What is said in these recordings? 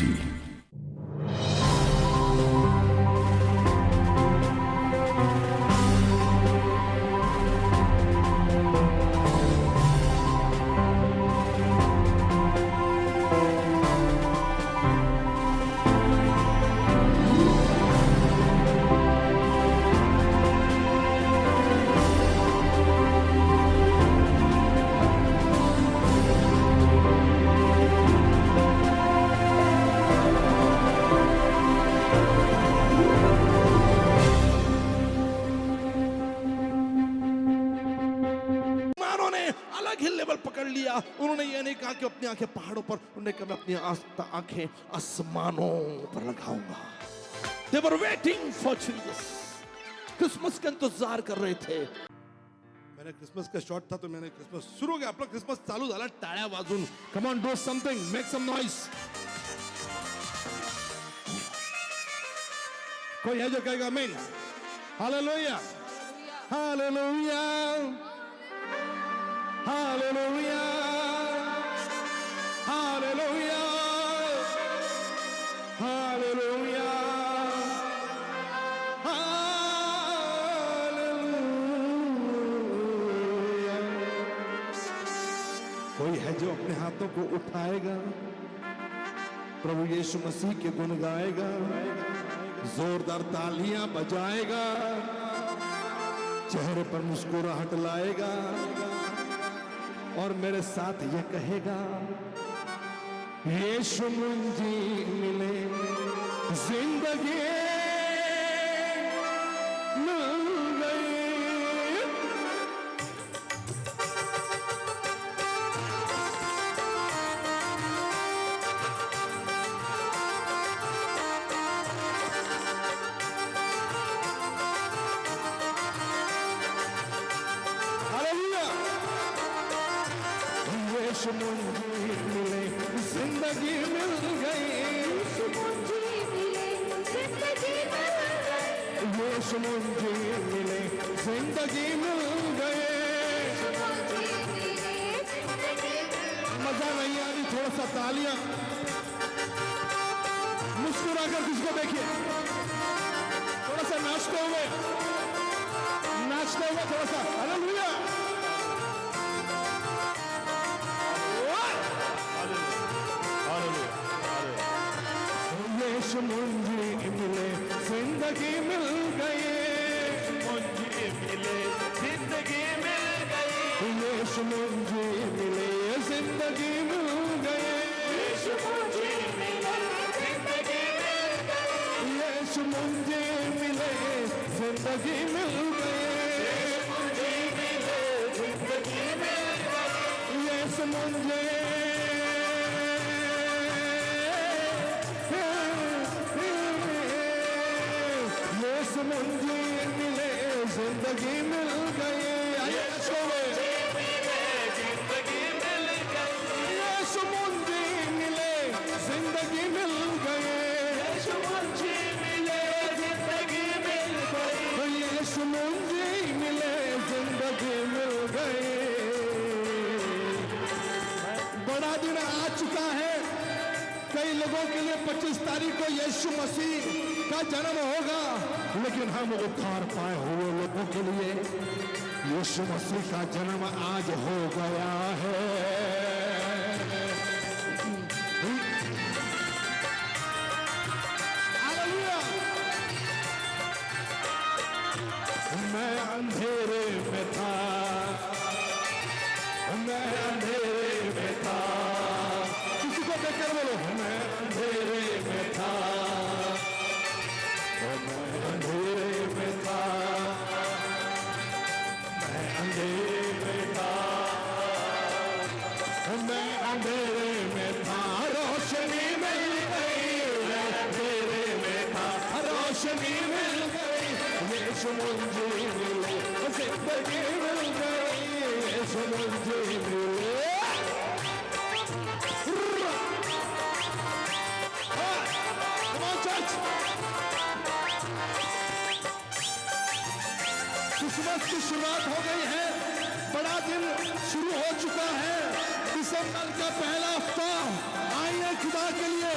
जी। Level पकड़ लिया। उन्होंने ये नहीं कहा कि अपनी आंखें पहाड़ों पर, उन्होंने कहा मैं अपनी आंखें आसमानों पर लगाऊंगा। They were waiting for Jesus. Christmas का इंतजार कर रहे थे। मैंने क्रिसमस का शॉट था तो मैंने क्रिसमस शुरू हो गया। आपला क्रिसमस चालू झाला टाळ्या वाजून। Come on, do something, make some noise. कोई है जो कहेगा आमीन? Hallelujah, hallelujah, hallelujah, hallelujah, hallelujah, hallelujah. कोई है जो अपने हाथों को उठाएगा, प्रभु यीशु मसीह के गुण गाएगा, जोरदार तालियां बजाएगा, चेहरे पर मुस्कुराहट लाएगा और मेरे साथ ये कहेगा, यीशु मुझे मिले जिंदगी मिल गई। यीशु मुझे मिले जिंदगी मिल गई। यीशु मुझे मिले जिंदगी मिल गई। यीशु मुझे मिले जिंदगी मिल गई। मजा नहीं आ रही? थोड़ा सा तालियां मुस्कुराकर किसको देखिए, थोड़ा सा नाचते हुए थोड़ा सा हालेलुया। यीशु मुझे मिले जिंदगी मिल गई। मुझे मिले जिंदगी मिल गई। यीशु मुझे मिले जिंदगी मिल गई। यीशु मुझे मिले जिंदगी मिल गई। यीशु मुझे मिले जिंदगी मिल गई। मुझे मिले जिंदगी मिल गई। यीशु मुझे मुझे मिले जिंदगी मिल गई। यीशु मुझे मिले जिंदगी मिल गई। यीशु मुझे मिले जिंदगी मिल गई। यीशु मुझे मिले जिंदगी मिल गई। यीशु मुझे मिले जिंदगी मिल गई। बड़ा दिन आ चुका है। कई लोगों के लिए 25 तारीख को यीशु मसीह का जन्म होगा, लेकिन हम उद्धार पाए हुए लोगों के लिए यीशु मसीह का जन्म आज हो गया है। हालेलुया। मैं अंधेरे में था, मैं अंधेरे में था। किसी को देखकर बोलो, मैं अंधेरे में था, मैं अंधेरे में था, मैं अंधेरे में था, मैं अंधेरे में था, रोशनी मिल गई। मैं अंधेरे में था, रोशनी मिल गई। यीशु मुझे मिले जिंदगी मिल गई। यीशु मुझे मिले। क्रिसमस की शुरुआत हो गई है। बड़ा दिन शुरू हो चुका है। दिसंबर का पहला हफ्ता आइए खुदा के लिए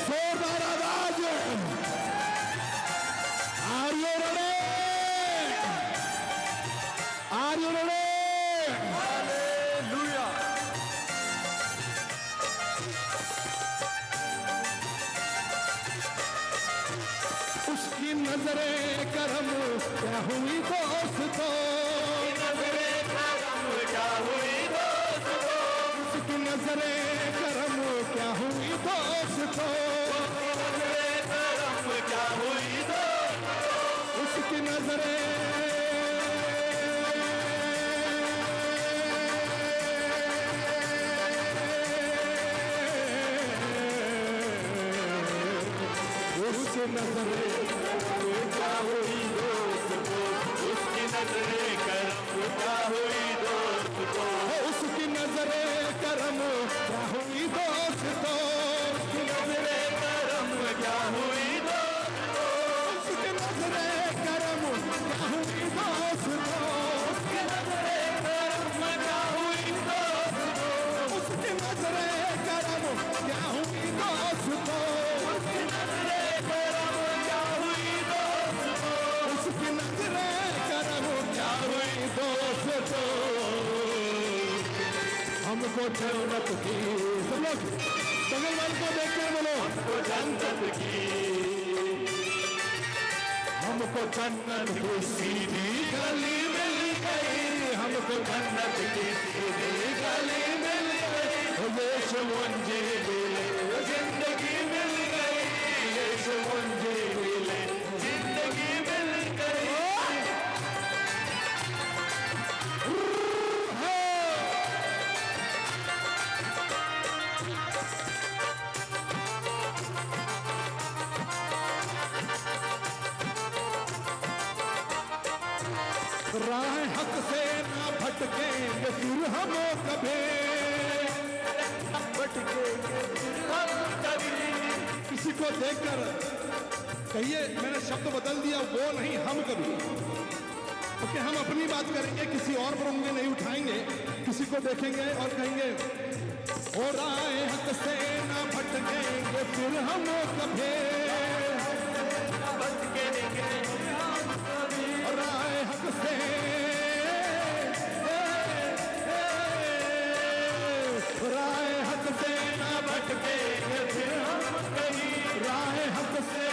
जोरदार आवाज। Are you ready? Are you ready? Hallelujah. उसकी नजरे करम क्या हुई दोस्तों, नजरे करम क्या हुई दोस्तों, उसकी नजरे करम क्या हुई दोस्तों, नजरे करम क्या हुई दोस्तों, उसकी नजरे उसकी नजरे क्या हुई दोस्तों, उसकी नजरे करम क्या हुई दोस्तों, उसकी नजरे करम क्या हुई दोस्तों, उसकी नजरे करम क्या हुई दोस्तों, उसकी नजरे करम क्या हुई दोस्तों, उसकी नजरे करम क्या हुई दोस्तों, उसकी नजरे करम क्या हुई दोस्तों, उसकी नजरे करम क्या हुई दोस्तों, उसकी नजरे करम क्या हुई दोस्तों। हमको जन्नत की, सब लोग बगल वाले को देख कर बोलो, वो जन्नत की, हमको जन्नत की सीधी गली मिल गई, हमको जन्नत की सीधी गली मिल गई, यीशु मुझे मिले, जिंदगी मिल गई, यीशु मुझे मिले, जिंदगी मिल गई। राह हक से ना भटकेंगे फिर हम कभी, भटकेंगे हम कभी, किसी को देखकर कहिए मैंने शब्द बदल दिया, वो नहीं हम कभी, क्योंकि हम अपनी बात करेंगे, किसी और पर उंगली नहीं उठाएंगे, किसी को देखेंगे और कहेंगे ओ राह हक से ना भटकेंगे फिर हम कभी, भटकेंगे हम कभी, राह हक से राह हक से ना भटकेंगे फिर हम कहीं, राह हक से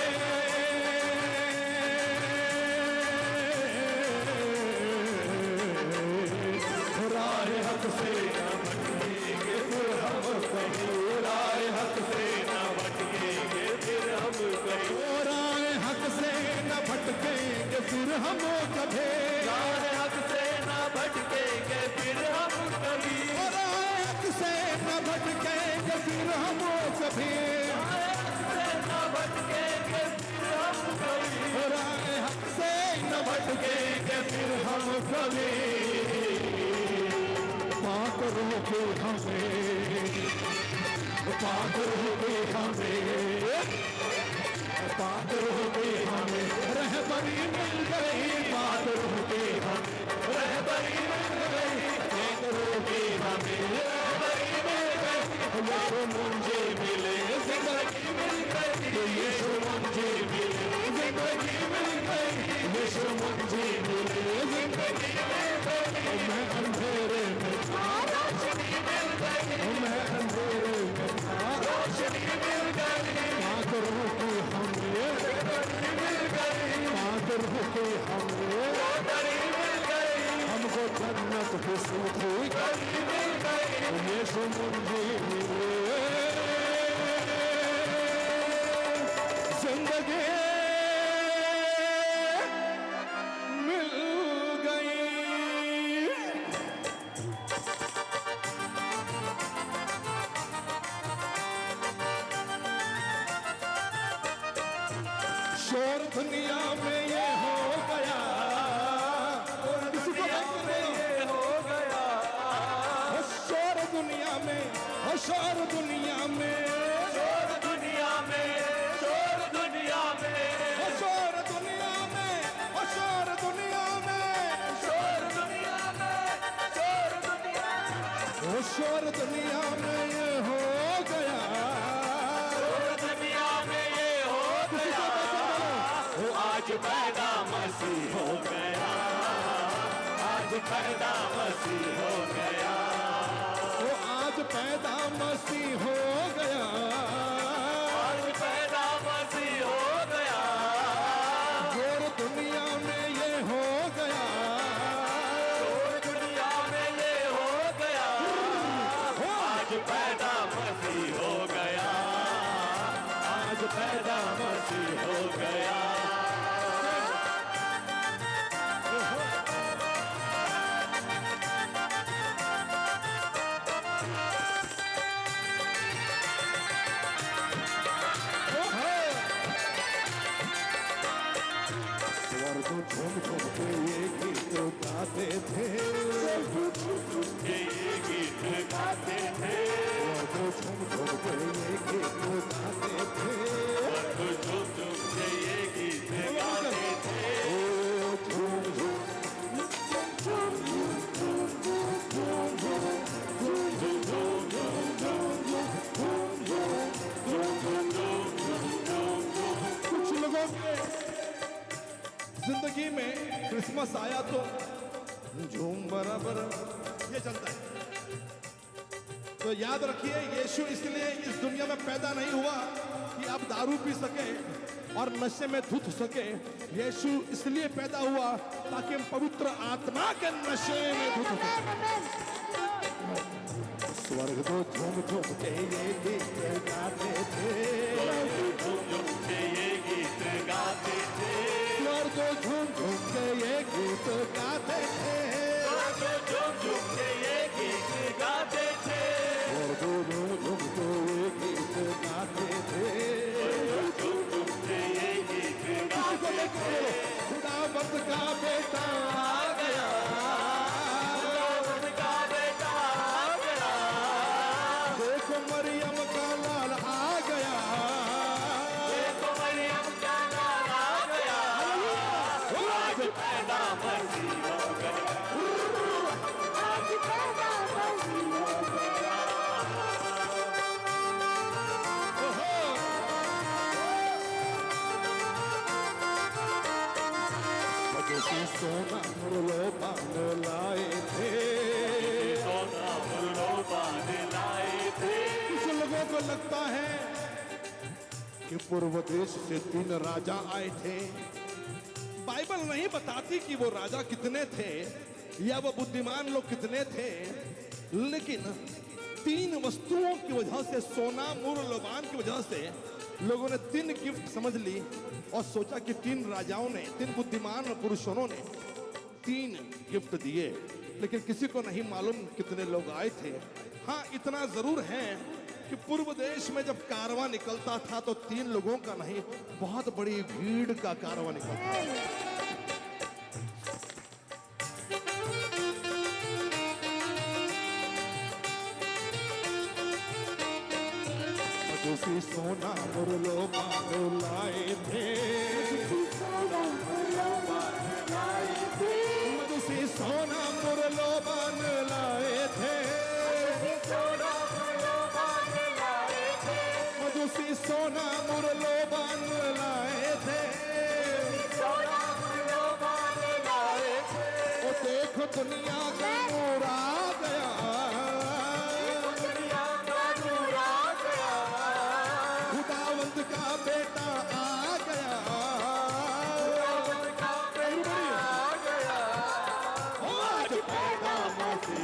राह हक से भटकेंगे फिर हम कहीं, राह हक से न भटकेंगे फिर हम कहीं, राह हक से न भटकेंगे फिर हम कभी, राह हक से न भटकेंगे फिर हम कभी, राह हक से न भटकेंगे फिर हम कभी, न भटकेंगे फिर हम कभी, राह हक से न भटकेंगे फिर हम कभी, पाक रोके हमें, पाक रोके हमें, पाक रोके हमें, रहबरी मिल गई, पाक रोके हमें, रहबरी मिल गई, पाक रोके हमें, रहबरी मिल गई, यीशु मुझे मिले, जिंदगी मिल गई, यीशु मुझे मिले, जिंदगी मिल गई, यीशु मुझे मिले, जिंदगी मिल गई, मैं अंधेरे में था, रोशनी मिल गई, मैं अंधेरे में था, रोशनी मिल गई, पाक रोके हमें, रहबरी मिल गई, पाक रोके हमें, रहबरी मिल गई, हमको जन्नत की सूखी गली मिल गई, यीशु मुझे मिले, जिंदगी मिल गई। शोर दुनिया में ये हो गया, किसी को ये हो गया, शोर दुनिया में, शोर दुनिया में, शोर दुनिया में, शोर दुनिया में, शोर दुनिया में, शोर दुनिया में, शोर दुनिया में, शोर दुनिया में, शोर दुनिया में ये हो गया, आज पैदा मसीह हो गया, आज पैदा मसीह हो गया, वो आज पैदा मसीह हो गया, आज पैदा मसीह हो गया, और दुनिया में ये हो गया, और दुनिया में ये हो गया, आज पैदा मसीह हो गया, आज पैदा मसीह हो गया। स्वर्ग झूम झूम के ये गीत गाते थे, ये गीत गाते थे, स्वर्ग झूम झूम के ये गीत गाते थे, झूम झूम के ये गीत गाते थे, ओ झूम झूम कुछ लोगों के जिंदगी में क्रिसमस आया तो झूम बराबर ये चलता है। तो याद रखिए, यीशु इसलिए इस दुनिया में पैदा नहीं हुआ कि आप दारू पी सके और नशे में धुत सके। यीशु इसलिए पैदा हुआ ताकि हम पवित्र आत्मा के नशे में धुत सके। स्वर्ग तो झूम झूम के ये गीत गाते थे, झूम झूम के ये गीत गाते थे, स्वर्ग झूम झूम के ये गीत गाते थे, झूम झूम के ये गीत गाते थे, स्वर्ग झूम झूम के ये गीत गाते थे। झूम झूम के ये गीत गाते थे। खुदावंद का बेटा आ गया, खुदावंद का बेटा आ गया, देखो मरियम का लाल आ गया, देखो मरियम का लाल आ गया, आज पैदा मसीह हो गया, आज पैदा मसीह हो गया। मजूसी सोना मुरलो पान लाए थे, सोना मुरलो बांध लाए थे, कुछ लोगों को लगता है कि पूर्व देश से 3 राजा आए थे। बाइबल नहीं बताती कि वो राजा कितने थे या वो बुद्धिमान लोग कितने थे, लेकिन 3 वस्तुओं की वजह से, सोना मूर लोबान की वजह से लोगों ने 3 गिफ्ट समझ ली और सोचा कि 3 राजाओं ने, 3 बुद्धिमान पुरुषों ने 3 गिफ्ट दिए, लेकिन किसी को नहीं मालूम कितने लोग आए थे। हाँ, इतना जरूर है कि पूर्व देश में जब कारवां निकलता था तो 3 लोगों का नहीं, बहुत बड़ी भीड़ का कारवां निकलता था। मजूसी सोना मुरलो पान लाए थे, मजूसी सोना मुरलो पान लाए थे, मजूसी सोना मुरलो पान लाए थे, ओ देखो दुनिया का नूर आ गया, खुदावंद का बेटा आ गया, आज पैदा मसीह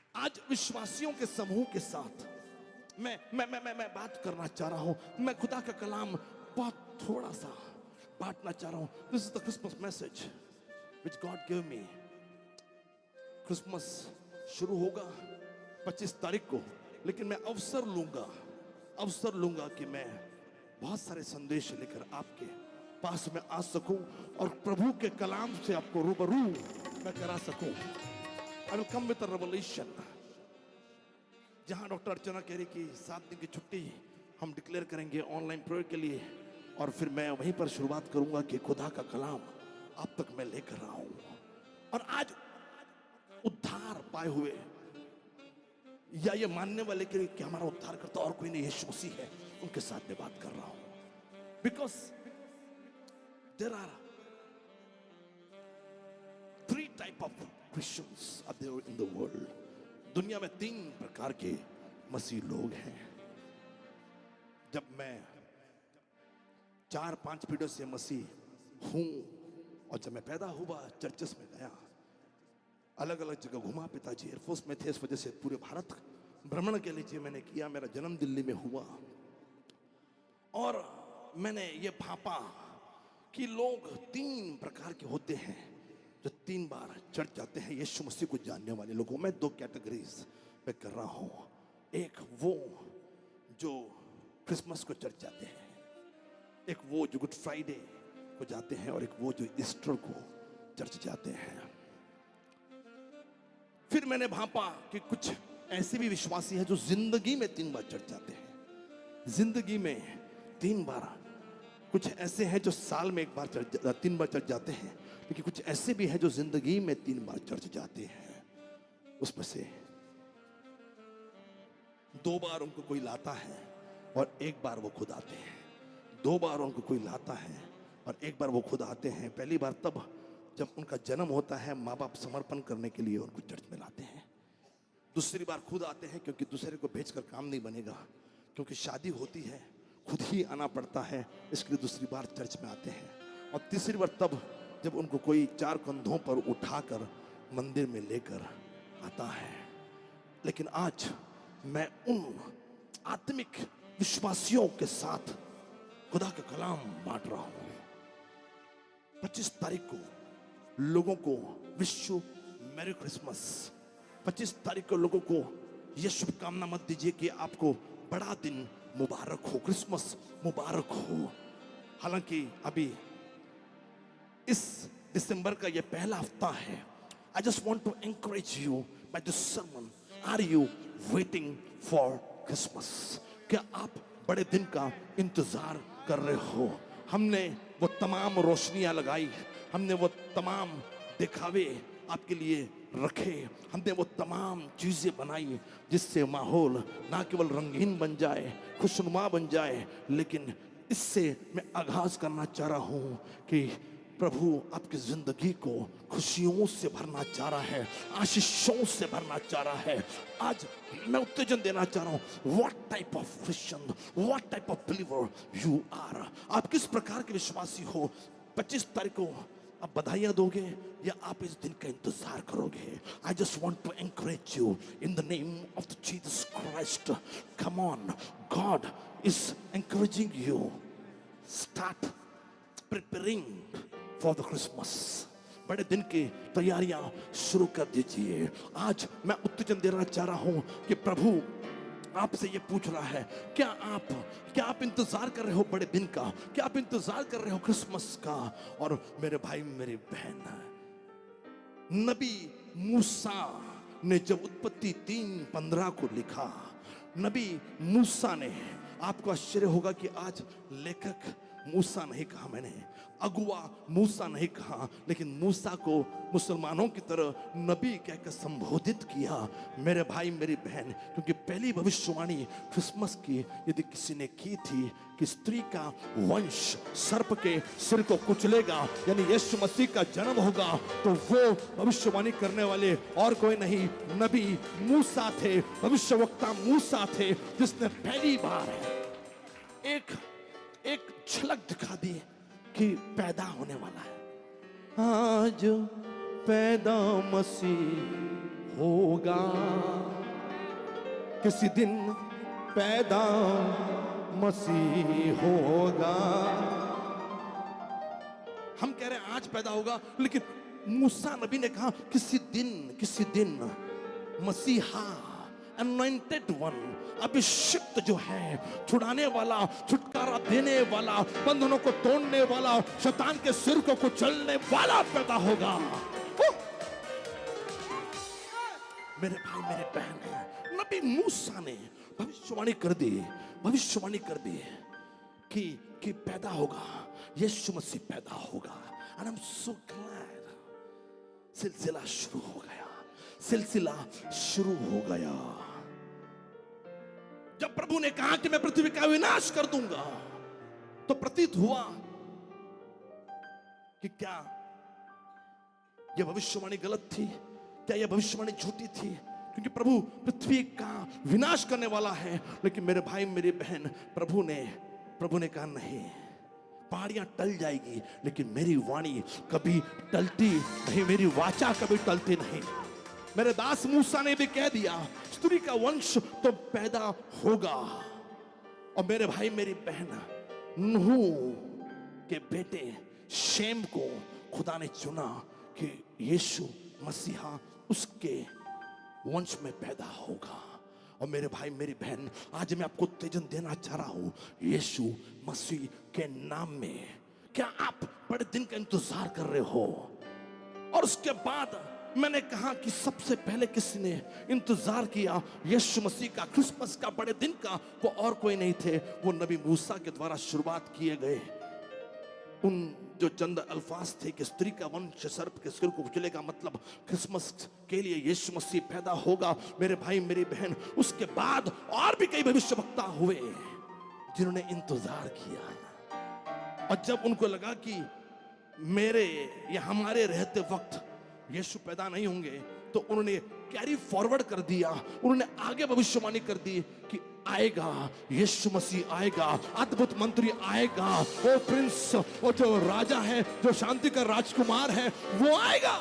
आज विश्वासियों के समूह के साथ मैं बात करना चाह रहा हूं। मैं खुदा का कलाम बहुत थोड़ा सा बांटना चाह रहा हूं। This is the Christmas message which God give me. Christmas शुरू होगा 25 तारीख को, लेकिन मैं अवसर लूंगा कि मैं बहुत सारे संदेश लेकर आपके पास में आ सकूं और प्रभु के कलाम से आपको रूबरू मैं करा सकूं। I will come with a revelation. जहां डॉक्टर अर्चना कह रही कि 7 दिन की छुट्टी हम डिक्लेयर करेंगे ऑनलाइन प्रेयर के लिए, और फिर मैं वहीं पर शुरुआत करूंगा कि खुदा का कलाम आप तक मैं लेकर रहा हूं। और आज उद्धार पाए हुए या ये मानने वाले कि हमारा उद्धार करता और कोई नहीं, यीशु मसीह है, उनके साथ में बात कर रहा हूं। Because there are 3 type of Christians are there in the world. दुनिया में 3 प्रकार के मसीह लोग हैं। जब मैं 4-5 पीढ़ियों से मसीह हूं, और जब मैं पैदा हुआ चर्चेस में गया, अलग अलग जगह घुमा, पिताजी एयरफोर्स में थे, इस वजह से पूरे भारत भ्रमण के लिए मैंने किया। मेरा जन्म दिल्ली में हुआ और मैंने ये भापा कि लोग 3 प्रकार के होते हैं जो 3 बार चर्च जाते हैं। यीशु मसीह को जानने वाले लोगों में 2 कैटेगरीज पे कर रहा हूं। एक वो जो क्रिसमस को चर्च जाते हैं, एक वो जो गुड फ्राइडे को जाते हैं, और एक वो जो ईस्टर को चर्च जाते हैं। फिर मैंने भापा कि कुछ ऐसे भी विश्वासी हैं जो जिंदगी में 3 बार चर्च जाते हैं। जिंदगी में 3 बार। कुछ ऐसे हैं जो साल में 3 बार चर्च जाते हैं, लेकिन कुछ ऐसे भी हैं जो जिंदगी में 3 बार चर्च जाते हैं। उसमें से 2 बार उनको कोई लाता है और 1 बार वो खुद आते हैं। 2 बार उनको कोई लाता है और 1 बार वो खुद आते हैं। पहली बार तब जब उनका जन्म होता है, माँ बाप समर्पण करने के लिए उनको चर्च में लाते हैं। दूसरी बार खुद आते हैं, क्योंकि दूसरे को भेजकर काम नहीं बनेगा, क्योंकि शादी होती है, खुद ही आना पड़ता है, इसके लिए दूसरी बार चर्च में आते हैं। और तीसरी बार तब जब उनको कोई 4 कंधों पर उठाकर मंदिर में लेकर आता है। लेकिन आज मैं उन आत्मिक विश्वासियों के साथ खुदा का कलाम बांट रहा हूं। 25 तारीख को लोगों को विश यू मैरी क्रिसमस। 25 तारीख को लोगों को यह शुभकामना मत दीजिए कि आपको बड़ा दिन मुबारक हो, क्रिसमस मुबारक हो। हालांकि अभी इस दिसंबर का यह पहला हफ्ता है। I just want to encourage you by this sermon. Are you waiting for Christmas? क्या आप बड़े दिन का इंतजार कर रहे हो? हमने वो तमाम रोशनियां लगाई, हमने वो तमाम दिखावे आपके लिए रखे, हमने वो तमाम चीजें बनाई जिससे माहौल ना केवल रंगीन बन जाए, खुशनुमा बन जाए, लेकिन इससे मैं आगाज करना चाह रहा हूं कि प्रभु आपकी जिंदगी को खुशियों से भरना चाह रहा है, आशीषों से भरना चाह रहा है। आज मैं उत्तेजन देना चाह रहा हूं। What type of Christian, what type of believer you are? आप किस प्रकार के विश्वासी हो? 25 तारीख को आप बधाइयां दोगे या आप इस दिन का इंतजार करोगे? I just want to encourage you in the name of the Jesus Christ. Come on, God is encouraging you. Start preparing for the Christmas. बड़े दिन की तैयारियां शुरू कर दीजिए। आज मैं उत्तेजन देना चाह रहा हूं कि प्रभु आपसे ये पूछ रहा है, क्या आप इंतजार कर रहे हो बड़े दिन का? क्या आप इंतजार कर रहे हो क्रिसमस का? और मेरे भाई मेरी बहन, नबी मूसा ने जब उत्पत्ति 3:15 को लिखा, नबी मूसा ने, आपको आश्चर्य होगा कि आज लेखक मूसा नहीं कहा, मैंने अगुआ मूसा नहीं कहा, लेकिन मूसा को मुसलमानों की तरह नबी कहकर संबोधित किया। मेरे भाई मेरी बहन, क्योंकि पहली भविष्यवाणी क्रिसमस की यदि किसी ने की थी कि स्त्री का वंश सर्प के सिर को कुचलेगा, यानी यीशु मसीह का जन्म होगा, तो वो भविष्यवाणी करने वाले और कोई नहीं, नबी मूसा थे, भविष्यवक्ता मूसा थे, जिसने पहली बार एक झलक दिखा दी कि पैदा होने वाला है। आज पैदा मसीह होगा, किसी दिन पैदा मसीह होगा। हम कह रहे हैं आज पैदा होगा, लेकिन मूसा नबी ने कहा किसी दिन मसीहा, अनॉइंटेड वन, अभिषिक्त जो है, छुड़ाने वाला, छुटकारा देने वाला, बंधनों को तोड़ने वाला, शैतान के सिर को कुचलने वाला पैदा होगा। मेरे भाई मेरे बहन, नबी मूसा ने भविष्यवाणी कर दी कि पैदा होगा, यीशु मसीह पैदा होगा। And I'm so glad सिलसिला शुरू हो गया। जब प्रभु ने कहा कि मैं पृथ्वी का विनाश कर दूंगा, तो प्रतीत हुआ कि क्या यह भविष्यवाणी गलत थी, क्या यह भविष्यवाणी झूठी थी? क्योंकि प्रभु पृथ्वी का विनाश करने वाला है। लेकिन मेरे भाई मेरी बहन, प्रभु ने कहा नहीं, पहाड़ियां टल जाएगी लेकिन मेरी वाणी कभी टलती नहीं, मेरी वाचा कभी टलती नहीं। मेरे दास मूसा ने भी कह दिया स्त्री का वंश तो पैदा होगा। और मेरे भाई मेरी बहन, नूह के बेटे शेम को खुदा ने चुना कि यीशु मसीहा उसके वंश में पैदा होगा। और मेरे भाई मेरी बहन, आज मैं आपको उत्तेजन देना चाह रहा हूं, यीशु मसीह के नाम में क्या आप बड़े दिन का इंतजार कर रहे हो? और उसके बाद मैंने कहा कि सबसे पहले किसी ने इंतजार किया यीशु मसीह का, क्रिसमस का, बड़े दिन का, वो और कोई नहीं थे, वो नबी मूसा के द्वारा शुरुआत किए गए उन जो चंद अल्फाज थे कि स्त्री का वंश सर्प के सिर को कुचलेगा, मतलब क्रिसमस के लिए यीशु मसीह पैदा होगा। मेरे भाई मेरी बहन, उसके बाद और भी कई भविष्यवक्ता हुए जिन्होंने इंतजार किया। और जब उनको लगा कि मेरे या हमारे रहते वक्त यीशु पैदा नहीं होंगे, तो उन्होंने कैरी फॉरवर्ड कर दिया, उन्होंने आगे भविष्यवाणी कर दी कि आएगा, यीशु मसीह आएगा, अद्भुत मंत्री आएगा, वो प्रिंस, वो जो राजा है, जो शांति का राजकुमार है, वो आएगा।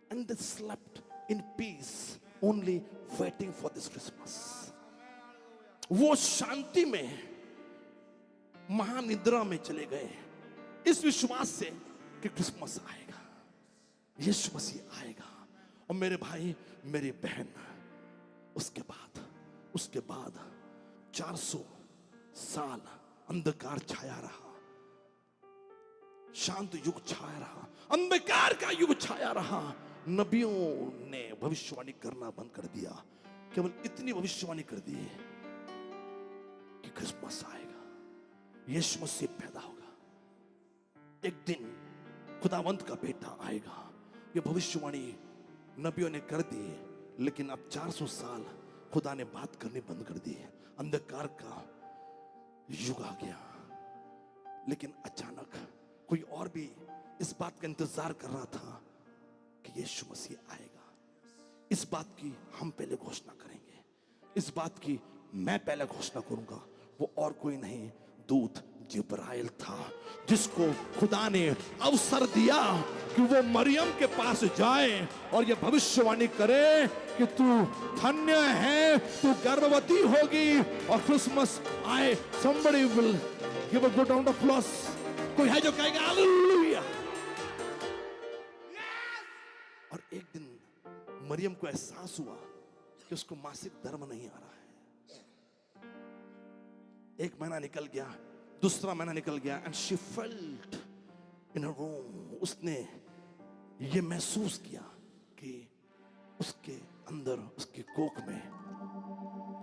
And they slept in peace, only waiting for this Christmas. वो शांति में, महानिद्रा में चले गए, इस विश्वास से कि क्रिसमस आएगा, यीशु मसीह आएगा। और मेरे भाई मेरी बहन, उसके बाद 400 साल अंधकार छाया रहा, शांत युग छाया रहा, अंधकार का युग छाया रहा। नबियों ने भविष्यवाणी करना बंद कर दिया, केवल इतनी भविष्यवाणी कर दी कि क्रिसमस आएगा, यीशु मसीह पैदा होगा, एक दिन खुदावंत का बेटा आएगा। ये भविष्यवाणी नबियों ने कर दी, लेकिन अब 400 साल खुदा ने बात करनी बंद कर दी, अंधकार का युग आ गया। लेकिन अचानक कोई और भी इस बात का इंतजार कर रहा था कि यीशु मसीह आएगा। इस बात की हम पहले घोषणा करेंगे, इस बात की मैं पहले घोषणा करूंगा। वो और कोई नहीं, दूत जिब्राइल था, जिसको खुदा ने अवसर दिया कि वो मरियम के पास जाए और ये भविष्यवाणी करे कि तू धन्य है, तू गर्भवती होगी और क्रिसमस आए। Somebody will give a good round of applause. कोई है जो कहेगा हालेलुया। और एक दिन मरियम को एहसास हुआ कि उसको मासिक धर्म नहीं आ रहा है। एक महीना निकल गया, दूसरा महीना निकल गया, and she felt in her womb, उसने ये महसूस किया कि उसके अंदर, उसके कोख में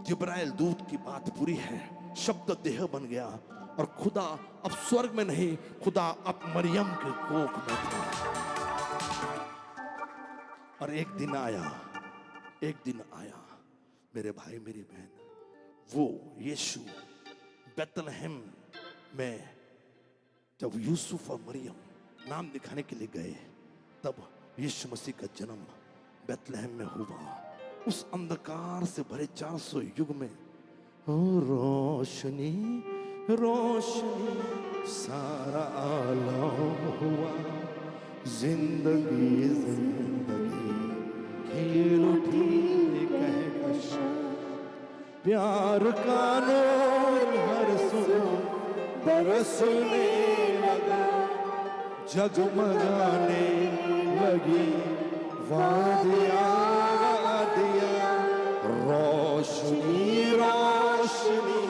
जिब्राइल दूत की बात पूरी है, शब्द देह बन गया और खुदा अब स्वर्ग में नहीं, खुदा अब मरियम के कोख में था। और एक दिन आया मेरे भाई मेरी बहन, वो यीशु बेतलहम में जब यूसुफ और मरियम नाम दिखाने के लिए गए, तब यीशु मसीह का जन्म बेतलहम में हुआ। उस अंधकार से भरे 400 युग में रोशनी रोशनी सारा आलम हुआ, जिंदगी जिंदगी खेल उठी कहकश, प्यार का नूर हर सू बरसने लगा, जगमगाने लगी वादियां वादियां, रोशनी रोशनी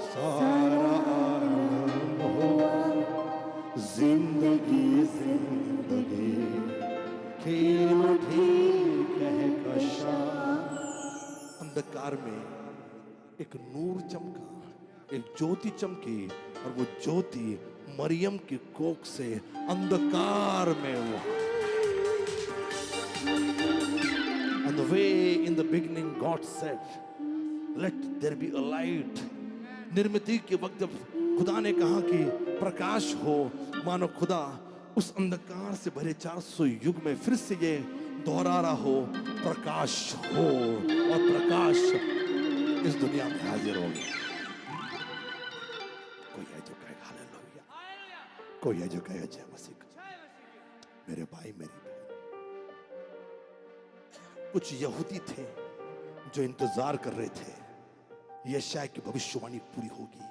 सारा आलम हुआ, जिंदगी जिंदगी खेल उठी कहकशा। अंधकार में एक नूर चमका, एक ज्योति चमकी, और वो ज्योति मरियम की कोख से अंधकार में हुआ। And the way in the beginning God said, let there be a light. निर्मिति के वक्त जब खुदा ने कहा कि प्रकाश हो, मानो खुदा उस अंधकार से भरे 400 युग में फिर से ये दोहरा रहा हो, प्रकाश हो, और प्रकाश इस दुनिया में हाजिर हो गया। कोई है जो कहे हालेलुया, कोई है जो कहे जय मसीह। मेरे भाई मेरी बहन, कुछ यहूदी थे जो इंतजार कर रहे थे यशायाह की भविष्यवाणी पूरी होगी,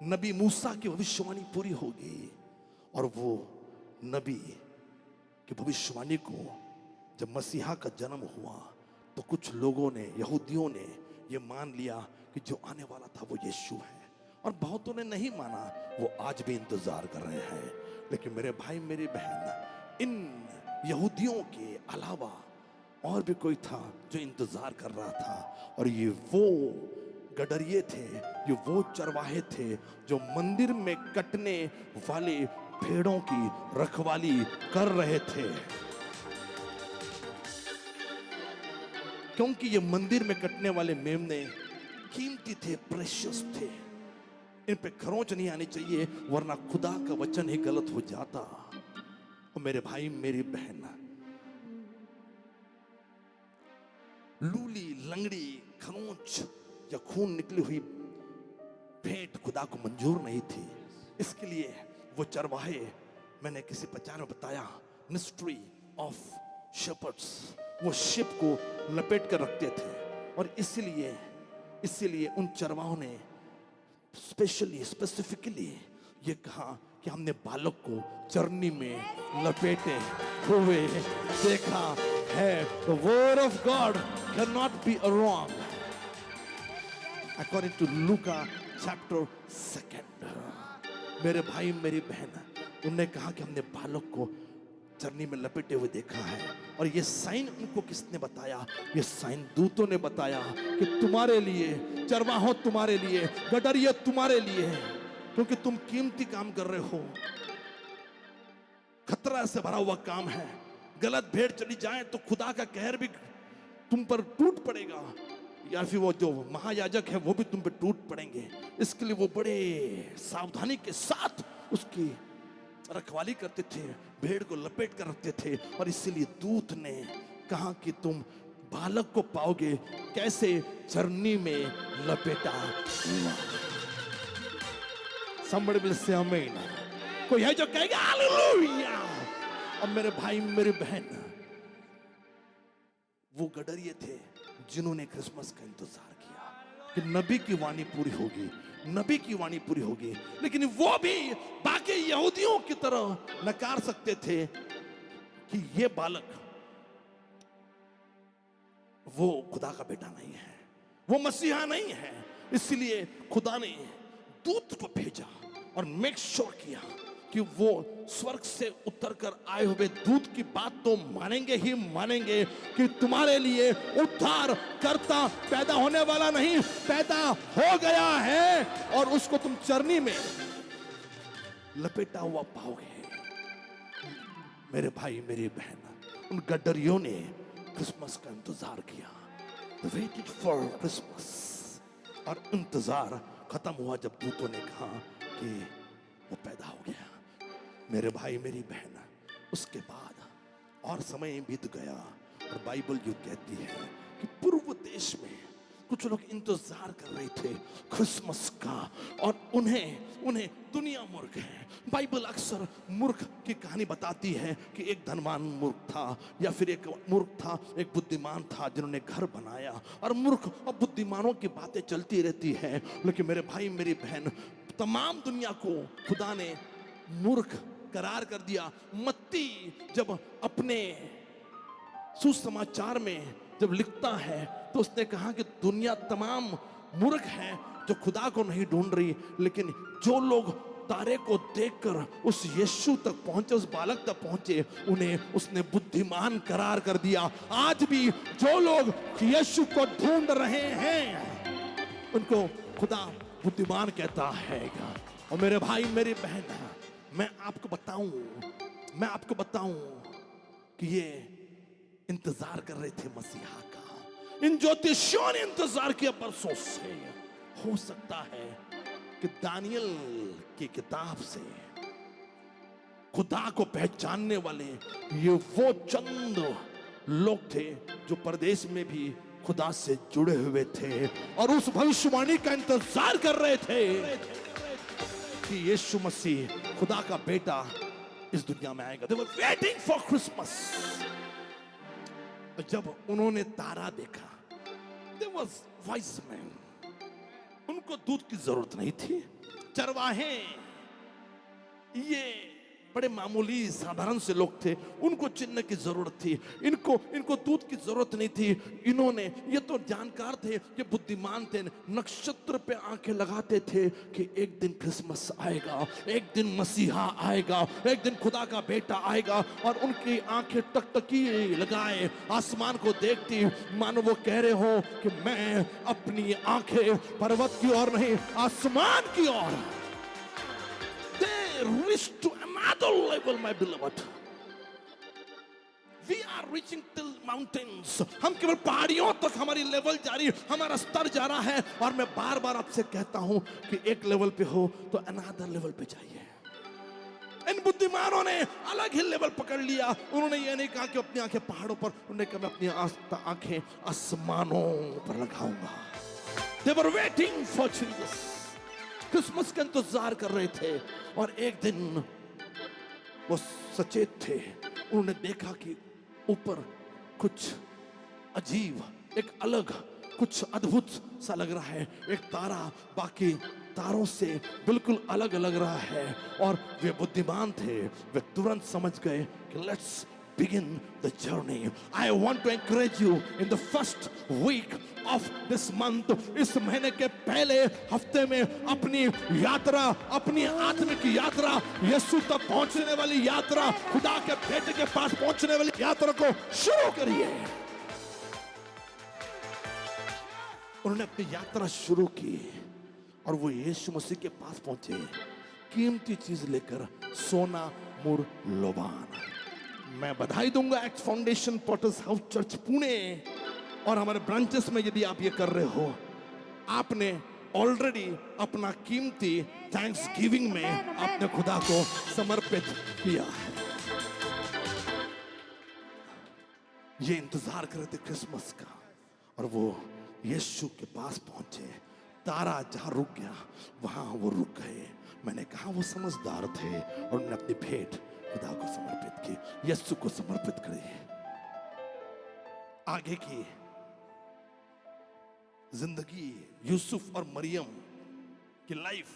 नबी मूसा की भविष्यवाणी पूरी होगी। और वो नबी की भविष्यवाणी को जब मसीहा का जन्म हुआ तो कुछ लोगों ने, यहूदियों ने ये मान लिया कि जो आने वाला था वो यीशु है, और बहुतों ने नहीं माना, वो आज भी इंतजार कर रहे हैं। लेकिन मेरे भाई मेरी बहन, इन यहूदियों के अलावा और भी कोई था जो इंतजार कर रहा था, और ये वो गडरिये थे, ये वो चरवाहे थे जो मंदिर में कटने वाले भेड़ों की रखवाली कर रहे थे। क्योंकि ये मंदिर में कटने वाले मेमने कीमती थे, प्रेशियस थे, इन पे खरोंच नहीं आनी चाहिए, वरना खुदा का वचन ही गलत हो जाता। और मेरे भाई मेरी बहन, लूली लंगड़ी खरोंच या खून निकली हुई भेंट खुदा को मंजूर नहीं थी। इसके लिए वो चरवाहे, मैंने किसी प्रचार में बताया, मिस्ट्री ऑफ शेपर्ड्स, वो शिप को लपेट कर रखते थे, और इसीलिए उन चरवाहों ने स्पेसिफिकली ये कहा कि हमने बालक को चरनी में लपेटे हुए देखा है। The word of God cannot be wrong. According to Luka chapter 2. मेरे भाई मेरी बहन, उन्होंने कहा कि हमने बालक को चरनी में लपेटे हुए देखा है। और ये साइन उनको किसने बताया? ये साइन दूतों ने बताया कि तुम्हारे लिए, चरवाहों तुम्हारे लिए, गडरिये तुम्हारे लिए, क्योंकि तुम कीमती काम कर रहे हो, खतरा से भरा हुआ काम है। गलत भेड़ चली जाए तो खुदा का कहर भी तुम पर टूट पड़ेगा, या फिर वो जो महायाजक है वो भी तुम पर टूट पड़ेंगे। इसके लिए वो बड़े सावधानी के साथ उसकी रखवाली करते थे, भेड़ को लपेट कर रखते थे। और इसीलिए दूत ने कहा कि तुम बालक को पाओगे कैसे? चरनी में लपेटा हुआ। Somebody will say amen. कोई है जो कहेगा हालेलुया। अब मेरे भाई मेरी बहन, वो गडरिये थे जिन्होंने क्रिसमस का इंतजार किया कि नबी की वाणी पूरी होगी, नबी की वाणी पूरी होगी। लेकिन वो भी बाकी यहूदियों की तरह नकार सकते थे कि ये बालक वो खुदा का बेटा नहीं है, वो मसीहा नहीं है। इसलिए खुदा ने दूत को भेजा और मेक श्योर किया कि वो स्वर्ग से उतरकर आए हुए दूत की बात तो मानेंगे ही मानेंगे कि तुम्हारे लिए उद्धार करता पैदा होने वाला नहीं, पैदा हो गया है, और उसको तुम चरनी में लपेटा हुआ पाओगे। मेरे भाई मेरी बहन, उन गडरियों ने क्रिसमस का इंतजार किया, वेटेड फॉर क्रिसमस, और इंतजार खत्म हुआ जब दूतों ने कहा कि वो पैदा हो गया। मेरे भाई मेरी बहन, उसके बाद और समय बीत गया, और बाइबल यूं कहती है कि पूर्व देश में कुछ लोग इंतजार कर रहे थे क्रिसमस का, और उन्हें दुनिया मूर्ख है। बाइबल अक्सर मूर्ख की कहानी बताती है कि एक धनवान मूर्ख था, या फिर एक मूर्ख था, एक बुद्धिमान था जिन्होंने घर बनाया। और मूर्ख और बुद्धिमानों की बातें चलती रहती हैं, लेकिन मेरे भाई मेरी बहन, तमाम दुनिया को खुदा ने मूर्ख करार कर दिया। मत्ती जब अपने सुसमाचार में जब लिखता है तो उसने कहा कि दुनिया तमाम मूर्ख है जो खुदा को नहीं ढूंढ रही, लेकिन जो लोग तारे को देखकर उस यीशु तक पहुंचे, उस बालक तक पहुंचे, उन्हें उसने बुद्धिमान करार कर दिया। आज भी जो लोग यीशु को ढूंढ रहे हैं उनको खुदा बुद्धिमान कहता है। और मेरे भाई मेरी बहन, मैं आपको बताऊं कि ये इंतजार कर रहे थे मसीहा का। इन ज्योतिषियों ने इंतजार किया बरसों से। हो सकता है कि दानियल की किताब से खुदा को पहचानने वाले ये वो चंद लोग थे जो परदेश में भी खुदा से जुड़े हुए थे और उस भविष्यवाणी का इंतजार कर रहे थे कि यीशु मसीह खुदा का बेटा इस दुनिया में आएगा। They were waiting for Christmas। जब उन्होंने तारा देखा, there was wise men, उनको दूध की जरूरत नहीं थी। चरवाहे ये बड़े मामूली साधारण से लोग थे, उनको चिन्ह की जरूरत थी, इनको दूध की जरूरत नहीं थी। इन्होंने, ये तो जानकार थे, ये बुद्धिमान थे, नक्षत्र पे आंखें लगाते थे कि एक दिन क्रिसमस आएगा, एक दिन मसीहा आएगा, एक दिन खुदा का बेटा आएगा। और उनकी आंखें टकटकी लगाए आसमान को देखती, मानो वो कह रहे हो कि मैं अपनी आंखें पर्वत की ओर नहीं, आसमान की ओर। They reached to another level, my beloved. We are reaching till mountains. हम केवल पहाड़ियों तक हमारी लेवल जारी, हमारा स्तर जा रहा है। और मैं बार बार आपसे कहता हूं कि एक लेवल पे हो तो अनदर लेवल पे जाइए। इन बुद्धिमानों ने अलग ही लेवल पकड़ लिया। उन्होंने ये नहीं कहा कि अपनी आंखें पहाड़ों पर, उन्होंने कहा मैं अपनी आंखें आसमानों पर लगाऊंगा। They were waiting for Jesus. Christmas का इंतजार कर रहे थे और एक दिन वो सचेत थे। उन्होंने देखा कि ऊपर कुछ अजीब, एक अलग, कुछ अद्भुत सा लग रहा है। एक तारा बाकी तारों से बिल्कुल अलग लग रहा है। और वे बुद्धिमान थे, वे तुरंत समझ गए कि let's begin the journey. I want to encourage you in the first week of this month, इस महीने के पहले हफ्ते में अपनी यात्रा, अपनी आत्मिक यात्रा, यीशु तक पहुंचने वाली यात्रा, खुदा के बेटे के पास पहुंचने वाली यात्रा को शुरू करिए। उन्होंने अपनी यात्रा शुरू की और वो यीशु मसीह के पास पहुंचे, कीमती चीज लेकर, सोना, मुर, लोबान। मैं बधाई दूंगा X Foundation Potter's House Church Pune और हमारे ब्रांचेस में, यदि आप ये कर रहे हो, आपने ऑलरेडी अपना कीमती थैंक्स गिविंग में आपने खुदा को समर्पित किया है। ये इंतजार कर रहे थे क्रिसमस का और वो यीशु के पास पहुंचे। तारा जहां रुक गया वहां वो रुक गए। मैंने कहा वो समझदार थे और उन्होंने अपनी भेंट खुदा को समर्पित की, यीशु को समर्पित करिए। आगे की जिंदगी यूसुफ और मरियम की लाइफ,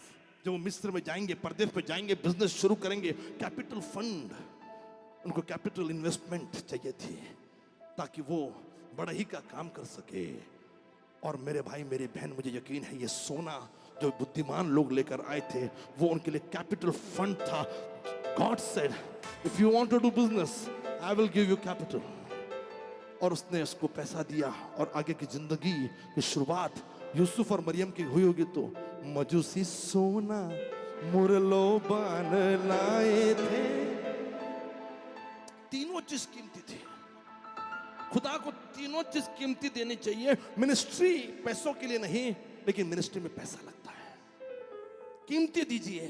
जब वो मिस्र में जाएंगे, परदेश पे जाएंगे, बिजनेस शुरू करेंगे, कैपिटल फंड, उनको कैपिटल इन्वेस्टमेंट चाहिए थी ताकि वो बड़ा ही का काम कर सके। और मेरे भाई मेरी बहन, मुझे यकीन है ये सोना जो बुद्धिमान लोग लेकर आए थे वो उनके लिए कैपिटल फंड था। God said, if you want to do business, I will give you capital. और उसने उसको पैसा दिया और आगे की जिंदगी की शुरुआत यूसुफ और मरियम की हुई होगी। तो मजूसी सोना मुरलो बान लाए थे, तीनों चीज कीमती थी। खुदा को तीनों चीज कीमती देनी चाहिए। मिनिस्ट्री पैसों के लिए नहीं, लेकिन मिनिस्ट्री में पैसा लगता है। कीमती दीजिए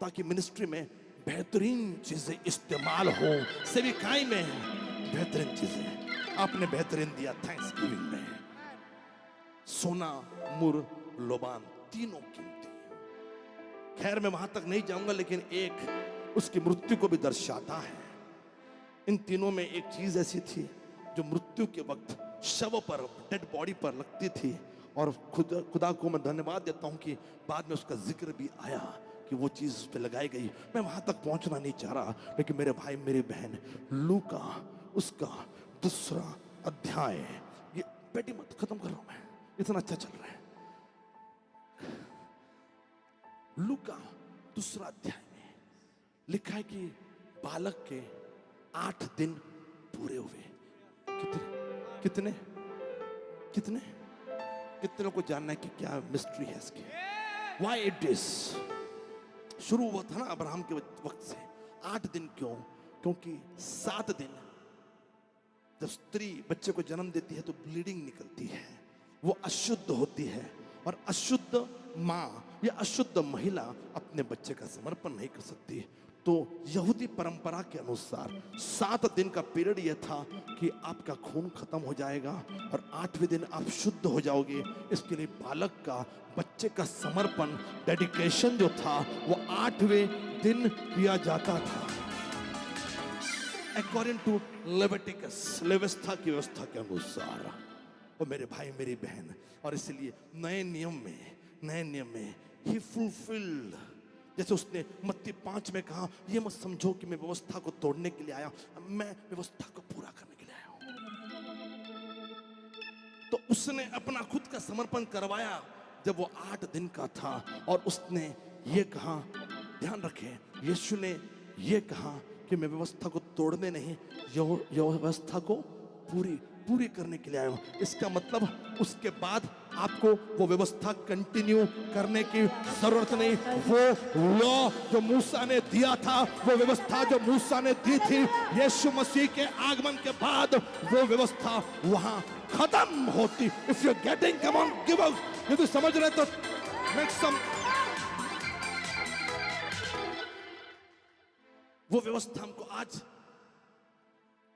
ताकि मिनिस्ट्री में बेहतरीन चीजें इस्तेमाल हो, सेविकाई में बेहतरीन चीजें आपने बेहतरीन दिया थैंक्स गिविंग में। सोना, मुर, लोबान, तीनों कीमती। खैर मैं वहां तक नहीं जाऊंगा, लेकिन एक उसकी मृत्यु को भी दर्शाता है। इन तीनों में एक चीज ऐसी थी जो मृत्यु के वक्त शव पर, डेड बॉडी पर लगती थी, और खुदा को मैं धन्यवाद देता हूं कि बाद में उसका जिक्र भी आया कि वो चीज उस पर लगाई गई। मैं वहां तक पहुंचना नहीं चाह रहा, लेकिन मेरे भाई मेरी बहन, लूका उसका 2 अध्याय, ये बेटी मत खत्म कर रहा हूं मैं, इतना अच्छा चल रहा है। लूका 2 अध्याय में लिखा है कि बालक के 8 दिन पूरे हुए। कितने कितने कितने लोगों को जानना है कि क्या मिस्ट्री है इसकी? Why it is? शुरू हुआ था ना अब्राहम के वक्त से। 8 दिन क्यों? क्योंकि 7 दिन जब स्त्री बच्चे को जन्म देती है तो ब्लीडिंग निकलती है, वो अशुद्ध होती है, और अशुद्ध माँ या अशुद्ध महिला अपने बच्चे का समर्पण नहीं कर सकती। तो यहूदी परंपरा के अनुसार 7 दिन का पीरियड यह था कि आपका खून खत्म हो जाएगा और 8वें दिन आप शुद्ध हो जाओगे। इसके लिए बालक का, बच्चे का समर्पण, डेडिकेशन जो था वो 8वें दिन किया जाता था, अकॉर्डिंग टू लेविटिकस, व्यवस्था की व्यवस्था के अनुसार। और मेरे भाई मेरी बहन, और इसलिए नए नियम में ही फुलफिल्ड, जैसे उसने मत्ती 5 में कहा, ये मत समझो कि मैं व्यवस्था को तोड़ने के लिए आया, मैं व्यवस्था को पूरा करने के लिए आया हूं। तो उसने अपना खुद का समर्पण करवाया जब वो 8 दिन का था, और उसने ये कहा, ध्यान रखें, यीशु ने ये कहा कि मैं व्यवस्था को तोड़ने नहीं, व्यवस्था को पूरी करने के लिए आया हूं। इसका मतलब उसके बाद आपको वो व्यवस्था कंटिन्यू करने की जरूरत नहीं। वो लॉ जो मूसा ने दिया था, वो व्यवस्था जो मूसा ने दी थी, यीशु मसीह के आगमन के बाद वो व्यवस्था वहां खत्म होती। If you getting, come on, give up. यदि समझ रहे तो मेक सम। वो व्यवस्था हमको आज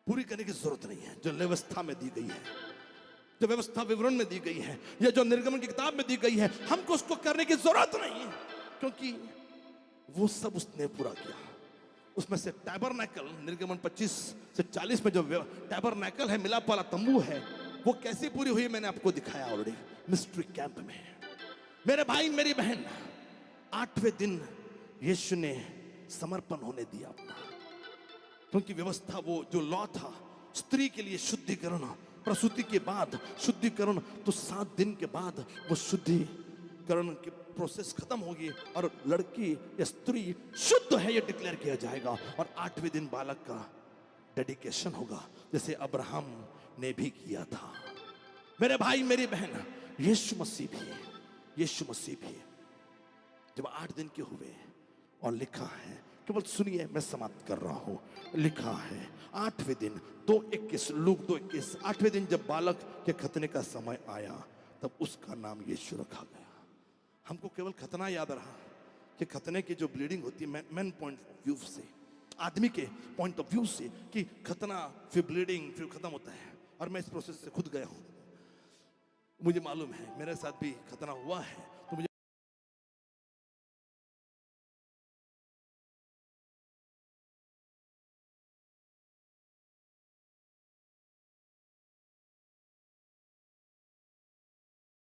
पूरी करने की जरूरत नहीं है जो व्यवस्था में दी गई है, जो व्यवस्था विवरण में दी गई है, या जो निर्गमन की किताब में दी गई है। हमको उसको करने की जरूरत नहीं है, क्योंकि वो सब उसने पूरा किया। उसमें से टैबरनेकल, निर्गमन 25 से 40 में जो टैबरनेकल है, मिलाप वाला तंबू है, वो कैसे पूरी हुई मैंने आपको दिखाया ऑलरेडी मिस्ट्री कैंप में। मेरे भाई मेरी बहन, 8वें दिन यीशु ने समर्पण होने दिया अपना, क्योंकि व्यवस्था, वो जो लॉ था स्त्री के लिए शुद्धिकरण, प्रसूति के बाद शुद्धिकरण, तो 7 दिन के बाद वो शुद्धिकरण की प्रोसेस खत्म होगी और लड़की या स्त्री शुद्ध है ये डिक्लेयर किया जाएगा। और 8वें दिन बालक का डेडिकेशन होगा, जैसे अब्राहम ने भी किया था। मेरे भाई मेरी बहन, यीशु मसीह भी जब 8 दिन के हुए, और लिखा है, केवल सुनिए, मैं समाप्त कर रहा हूं, लिखा है 8वें दिन 2:21, लूक 2:21, 8वें दिन जब बालक के खतने का समय आया, तब उसका नाम यीशु रखा गया। हमको केवल खतना याद रहा कि खतने की जो ब्लीडिंग होती है, मैन पॉइंट ऑफ व्यू से, आदमी के पॉइंट ऑफ व्यू से, कि खतना फिर ब्लीडिंग फिर खत्म होता है। और मैं इस प्रोसेस से खुद गया हूं, मुझे मालूम है, मेरे साथ भी खतना हुआ है, तो मुझे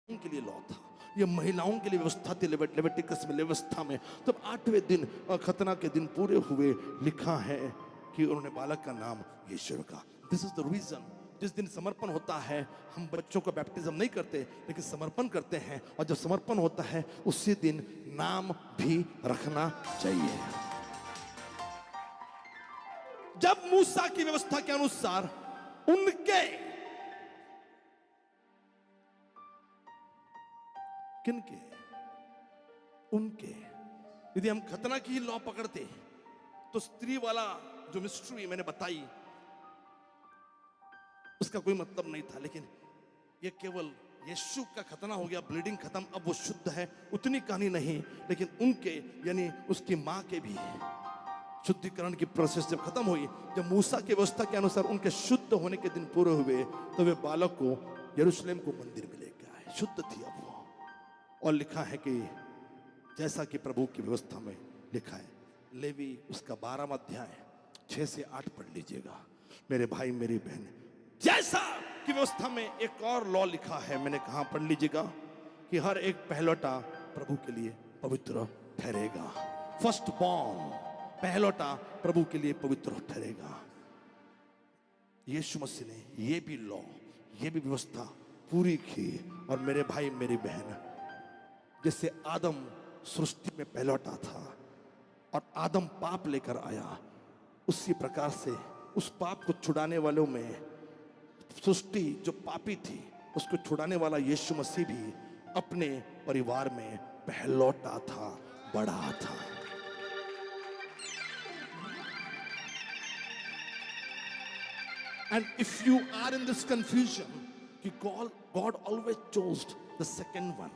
के लिए लॉ था, ये महिलाओं के लिए व्यवस्था थी। लेविटिकस में, व्यवस्था में, तब 8वें दिन खतना के दिन पूरे हुए, लिखा है कि उन्होंने बालक का नाम यीशु रखा। दिस इज द रीजन, जिस दिन समर्पण होता है, हम बच्चों को बैप्टिज्म नहीं करते, लेकिन समर्पण करते हैं, और जब समर्पण होता है उसी दिन नाम भी रखना चाहिए। जब मूसा की व्यवस्था के अनुसार उनके यदि हम खतना की लॉ पकड़ते तो स्त्री वाला जो मिस्ट्री मैंने बताई उसका कोई मतलब नहीं था। लेकिन ये केवल यीशु का खतना हो गया, ब्लीडिंग खत्म, अब वो शुद्ध है, उतनी कहानी नहीं। लेकिन उनके यानी उसकी मां के भी शुद्धिकरण की प्रोसेस जब खत्म हुई, जब मूसा की व्यवस्था के अनुसार उनके शुद्ध होने के दिन पूरे हुए, तो वे बालक को यरूशलेम को मंदिर में लेकर आए। शुद्ध थी अब वो। और लिखा है कि जैसा कि प्रभु की व्यवस्था में लिखा है, लेवी उसका 12वां अध्याय 6 से 8 पढ़ लीजिएगा मेरे भाई मेरी बहन। जैसा कि व्यवस्था में एक और लॉ लिखा है, मैंने कहा पढ़ लीजिएगा कि हर एक पहलौटा प्रभु के लिए पवित्र ठहरेगा। फर्स्ट बॉर्न पहलौटा प्रभु के लिए पवित्र ठहरेगा। यीशु मसीह ने ये भी लॉ, ये भी व्यवस्था पूरी की। और मेरे भाई मेरी बहन, जैसे आदम सृष्टि में पहलौटा था और आदम पाप लेकर आया, उसी प्रकार से उस पाप को छुड़ाने वालों में सृष्टि जो पापी थी उसको छुड़ाने वाला यीशु मसीह भी अपने परिवार में पहलौटा था, बड़ा था। And if you are in this confusion कि God always chose the second one,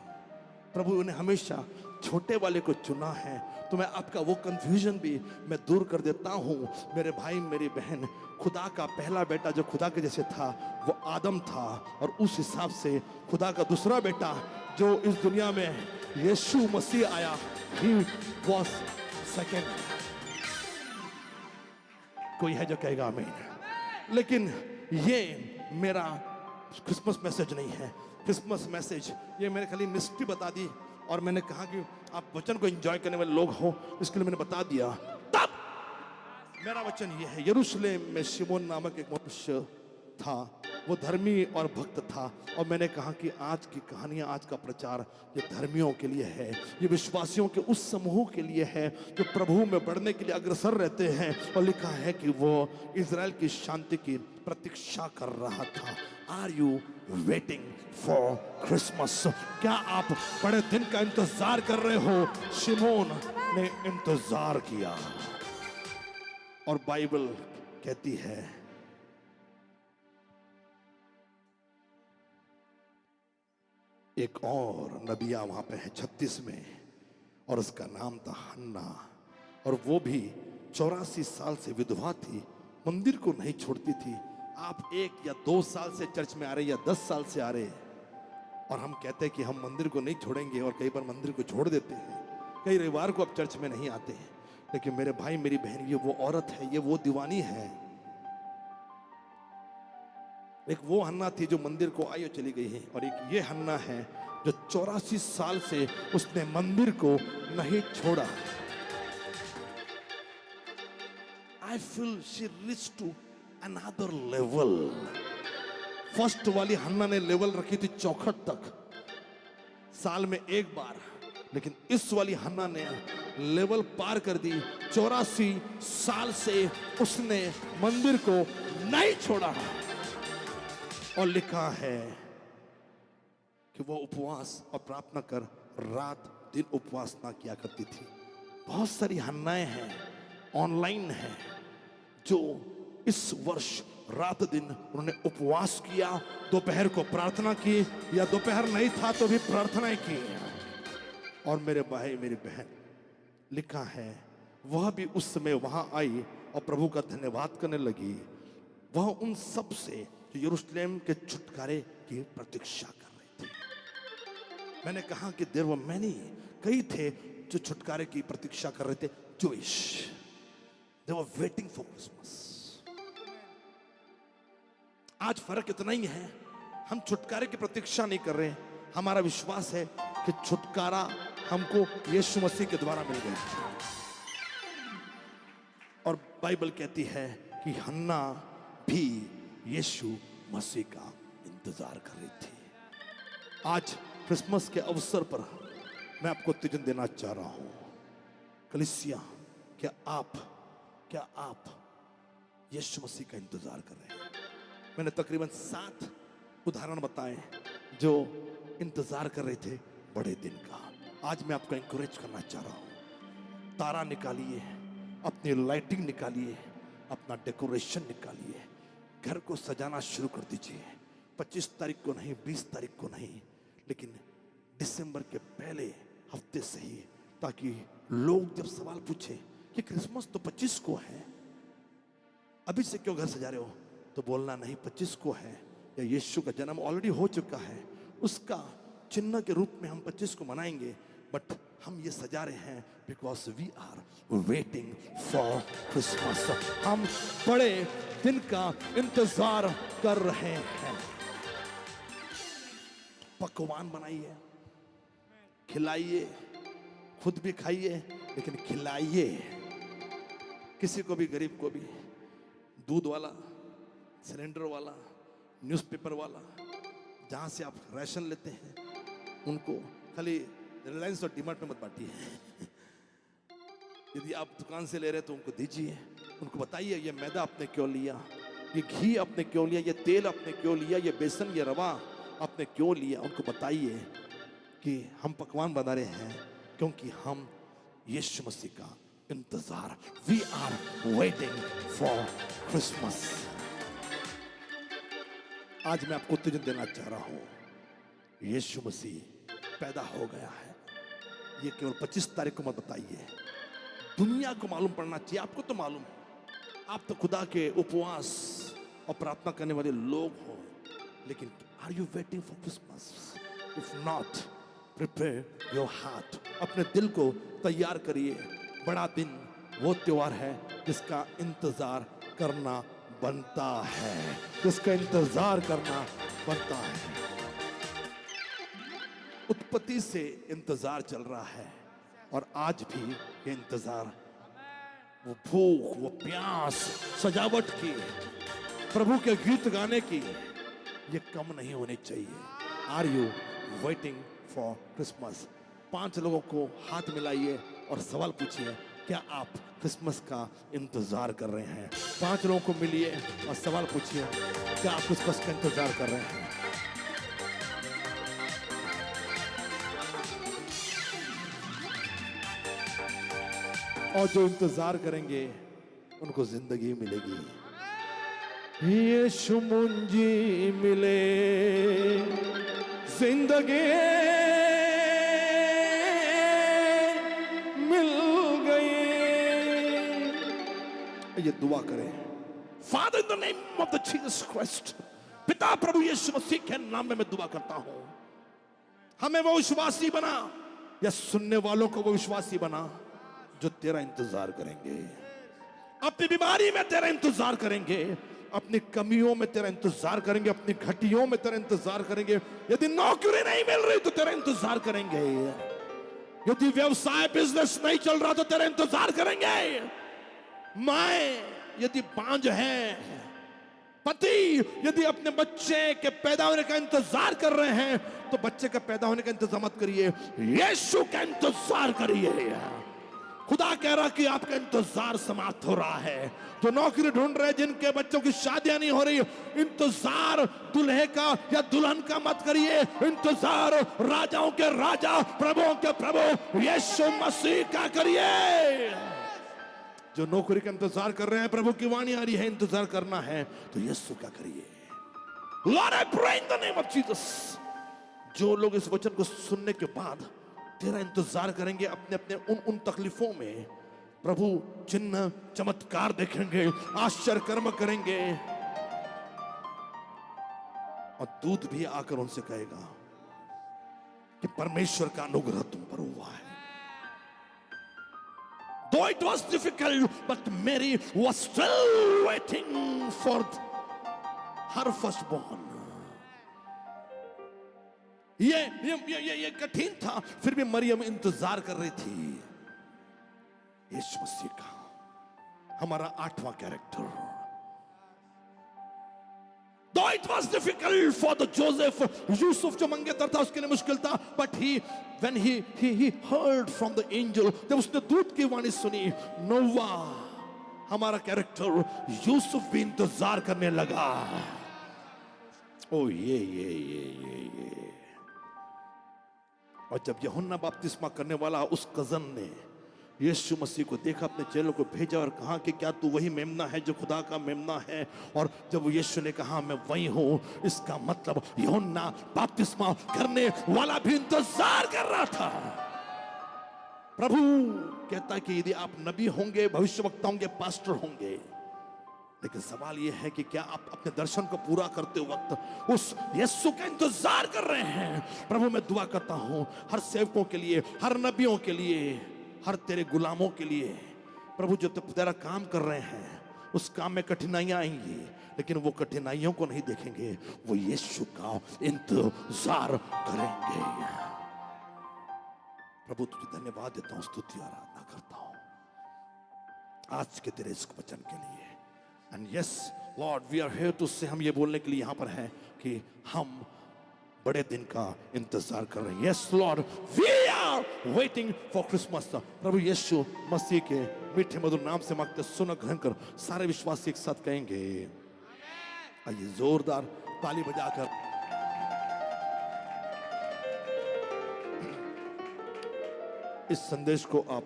प्रभु ने हमेशा छोटे वाले को चुना है, तो मैं आपका वो कंफ्यूजन भी मैं दूर कर देता हूँ मेरे भाई मेरी बहन। खुदा का पहला बेटा जो खुदा के जैसे था वो आदम था, और उस हिसाब से खुदा का दूसरा बेटा जो इस दुनिया में यीशु मसीह आया, he was second। कोई है जो कहेगा आमीन। लेकिन ये मेरा क्रिसमस मैसेज नहीं है। क्रिसमस मैसेज ये मैंने खाली मिस्ट्री बता दी, और मैंने कहा कि आप वचन को एंजॉय करने वाले लोग हो, इसके लिए मैंने बता दिया। तब मेरा वचन ये है, यरूशलेम में शिमोन नामक एक मनुष्य था, वो धर्मी और भक्त था। और मैंने कहा कि आज की कहानियां, आज का प्रचार ये धर्मियों के लिए है, ये विश्वासियों के उस समूह के लिए है जो प्रभु में बढ़ने के लिए अग्रसर रहते हैं। और लिखा है कि वो इजराइल की शांति की प्रतीक्षा कर रहा था। Are you waiting for Christmas? क्या आप बड़े दिन का इंतजार कर रहे हो? शिमोन ने इंतजार किया, और बाइबल कहती है एक और नबिया वहां पे है 36 में, और उसका नाम था हन्ना, और वो भी 84 साल से विधवा थी, मंदिर को नहीं छोड़ती थी। आप 1 या 2 साल से चर्च में आ रहे या 10 साल से आ रहे, और हम कहते हैं कि हम मंदिर को नहीं छोड़ेंगे, और कई बार मंदिर को छोड़ देते हैं। कई रविवार को आप चर्च में नहीं आते हैं। लेकिन मेरे भाई मेरी बहन, ये वो औरत है, ये वो दीवानी है। एक वो हन्ना थी जो मंदिर को आई और चली गई है, और एक ये हन्ना है जो 84 साल से उसने मंदिर को नहीं छोड़ा। I feel she reached to another level। First वाली हन्ना ने लेवल रखी थी 64 तक, साल में एक बार, लेकिन इस वाली हन्ना ने लेवल पार कर दी। 84 साल से उसने मंदिर को नहीं छोड़ा। और लिखा है कि वो उपवास और प्रार्थना कर रात दिन उपवास ना किया करती थी। बहुत सारी हन्नाएं हैं, ऑनलाइन हैं, जो इस वर्ष रात दिन उन्होंने उपवास किया, दोपहर को प्रार्थना की, या दोपहर नहीं था तो भी प्रार्थनाएं की। और मेरे भाई मेरी बहन, लिखा है वह भी उस समय वहां आई और प्रभु का धन्यवाद करने लगी। वह उन सब से जो यरूशलेम के छुटकारे की प्रतीक्षा कर रहे थे। मैंने कहा कि देयर वर मैनी, कई थे जो छुटकारे की प्रतीक्षा कर रहे थे। Jewish, they were waiting for Christmas. आज फर्क इतना ही है, हम छुटकारे की प्रतीक्षा नहीं कर रहे। हमारा विश्वास है कि छुटकारा हमको यीशु मसीह के द्वारा मिल गया। और बाइबल कहती है कि हन्ना भी यीशु मसीह का इंतजार कर रही थी। आज क्रिसमस के अवसर पर मैं आपको उत्तेजन देना चाह रहा हूं। कलीसिया, क्या आप यीशु मसीह का इंतजार कर रहे हैं? मैंने तकरीबन 7 उदाहरण बताए जो इंतजार कर रहे थे बड़े दिन का। आज मैं आपको इंकरेज करना चाह रहा हूं। तारा निकालिए, अपनी लाइटिंग निकालिए, अपना डेकोरेशन निकालिए, घर को सजाना शुरू कर दीजिए। 25 तारीख को नहीं, 20 तारीख को नहीं, लेकिन दिसंबर के पहले हफ्ते से ही, ताकि लोग जब सवाल पूछे कि क्रिसमस तो 25 को है, अभी से क्यों घर सजा रहे हो, तो बोलना नहीं 25 को है, या यीशु का जन्म ऑलरेडी हो चुका है, उसका चिन्ह के रूप में हम 25 को मनाएंगे, बट हम ये सजा रहे हैं because we are waiting for Christmas. हम बड़े दिन का इंतजार कर रहे हैं। पकवान बनाइए, खिलाइए, खुद भी खाइए, लेकिन खिलाइए किसी को भी, गरीब को भी। दूध वाला, सिलेंडर वाला, न्यूज़पेपर वाला, जहां से आप राशन लेते हैं उनको खाली रिलायंस और डीमार्ट में मत बांटिए। यदि आप दुकान से ले रहे तो उनको दीजिए, उनको बताइए ये मैदा आपने क्यों लिया, ये घी आपने क्यों लिया, ये तेल आपने क्यों लिया, ये बेसन, ये रवा आपने क्यों लिया। उनको बताइए कि हम पकवान बना रहे हैं क्योंकि हम यीशु मसीह का इंतजार, we are waiting for Christmas. आज मैं आपको उत्तेजन देना चाह रहा हूं, यीशु मसीह पैदा हो गया है। ये केवल 25 तारीख को मत बताइए, दुनिया को मालूम पड़ना चाहिए। आपको तो मालूम है, आप तो खुदा के उपवास और प्रार्थना करने वाले लोग हो, लेकिन are you waiting for Christmas? If not, prepare your heart. अपने दिल को तैयार करिए। बड़ा दिन वो त्योहार है जिसका इंतजार करना बनता है, जिसका इंतजार करना बनता है। उत्पत्ति से इंतजार चल रहा है और आज भी ये इंतजार, वो भूख, वो प्यास, सजावट की, प्रभु के गीत गाने की, ये कम नहीं होनी चाहिए। Are you waiting for Christmas? 5 लोगों को हाथ मिलाइए और सवाल पूछिए, क्या आप क्रिसमस का इंतजार कर रहे हैं? 5 लोगों को मिलिए और सवाल पूछिए, क्या आप क्रिसमस का इंतजार कर रहे हैं? और जो इंतजार करेंगे उनको जिंदगी मिलेगी। यीशु मुंजी मिले जिंदगी मिल गई। ये दुआ करें। Father in the name of the Jesus Christ, पिता प्रभु यीशु मसीह के नाम में मैं दुआ करता हूं, हमें वो विश्वासी बना, या सुनने वालों को वो विश्वासी बना जो तेरा इंतजार करेंगे, अपनी बीमारी में तेरा इंतजार करेंगे, अपनी कमियों में तेरा इंतजार करेंगे, अपनी घटियों में तेरा इंतजार करेंगे। यदि नौकरी नहीं मिल रही तो तेरा इंतजार करेंगे, यदि व्यवसाय बिजनेस नहीं चल रहा तो तेरा इंतजार करेंगे। माए यदि बांझ है, पति यदि अपने बच्चे के पैदा होने का इंतजार कर रहे हैं तो बच्चे का पैदा होने का इंतजार मत करिए, यीशु का इंतजार करिए। खुदा कह रहा कि आपका इंतजार समाप्त हो रहा है। जो नौकरी ढूंढ रहे, जिनके बच्चों की शादियां नहीं हो रही, इंतजार दुल्हे का या दुल्हन का मत करिए, इंतजार राजाओं के राजा, प्रभुओं के प्रभु यीशु मसीह का करिए। जो नौकरी का इंतजार कर रहे हैं, प्रभु की वाणी आ रही है, इंतजार करना है तो यीशु का करिए। Lord I pray in the name of Jesus, जो लोग इस वचन को सुनने के बाद तेरा इंतजार करेंगे, अपने अपने उन तकलीफों में प्रभु चिन्ह चमत्कार देखेंगे, आश्चर्य कर्म करेंगे, और दूत भी आकर उनसे कहेगा कि परमेश्वर का अनुग्रह तुम पर हुआ है। Though it was difficult, but Mary was still waiting for her firstborn. ये कठिन था, फिर भी मरियम इंतजार कर रही थी यीशु मसीह का। हमारा 8वां character. Though it was difficult for the Joseph, यूसुफ जो मंगेतर था उसके लिए मुश्किल था, but when he heard from the angel, जब उसने दूत की वाणी सुनी, नोवा हमारा कैरेक्टर यूसुफ भी इंतजार करने लगा। ओ ये और जब यूहन्ना बपतिस्मा करने वाला उस कजन ने यीशु मसीह को देखा, अपने चेलों को भेजा और कहा कि क्या तू वही मेमना है जो खुदा का मेमना है? और जब यीशु ने कहा मैं वही हूं, इसका मतलब यूहन्ना बपतिस्मा करने वाला भी इंतजार कर रहा था। प्रभु कहता है कि यदि आप नबी होंगे, भविष्यवक्ता होंगे, पास्टर होंगे, लेकिन सवाल यह है कि क्या आप अपने दर्शन को पूरा करते वक्त उस यीशु का इंतजार कर रहे हैं? प्रभु मैं दुआ करता हूं हर सेवकों के लिए, हर नबियों के लिए, हर तेरे गुलामों के लिए प्रभु, जो तेरा काम कर रहे हैं उस काम में कठिनाइयां आएंगी, लेकिन वो कठिनाइयों को नहीं देखेंगे, वो यीशु का इंतजार करेंगे। प्रभु तुझे धन्यवाद देता हूं, स्तुति आराधना करता हूं आज के तेरे इस वचन के लिए। And yes Lord, we are here to say, हम ये बोलने के लिए यहां पर हैं कि हम बड़े दिन का इंतजार कर रहे हैं। Yes Lord, we are waiting for Christmas. प्रभु यीशु मसीह के मीठे मधुर नाम से मांगते, सुनो, ग्रहण कर। सारे विश्वासी एक साथ कहेंगे, आइए जोरदार ताली बजाकर इस संदेश को आप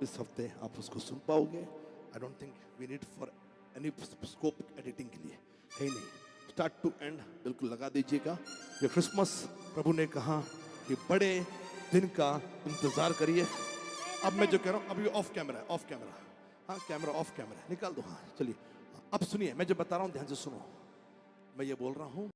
इस हफ्ते आप उसको सुन पाओगे। I don't think we need for any scope editing के लिए, है ही नहीं। स्टार्ट टू एंड बिल्कुल लगा दीजिएगा। ये क्रिसमस प्रभु ने कहा कि बड़े दिन का इंतजार करिए। अब मैं जो कह रहा हूँ, अभी ऑफ कैमरा है, ऑफ कैमरा, हाँ कैमरा ऑफ कैमरा है, निकाल दो। हाँ चलिए, अब सुनिए, मैं जो बता रहा हूँ ध्यान से सुनो। मैं ये बोल रहा हूँ,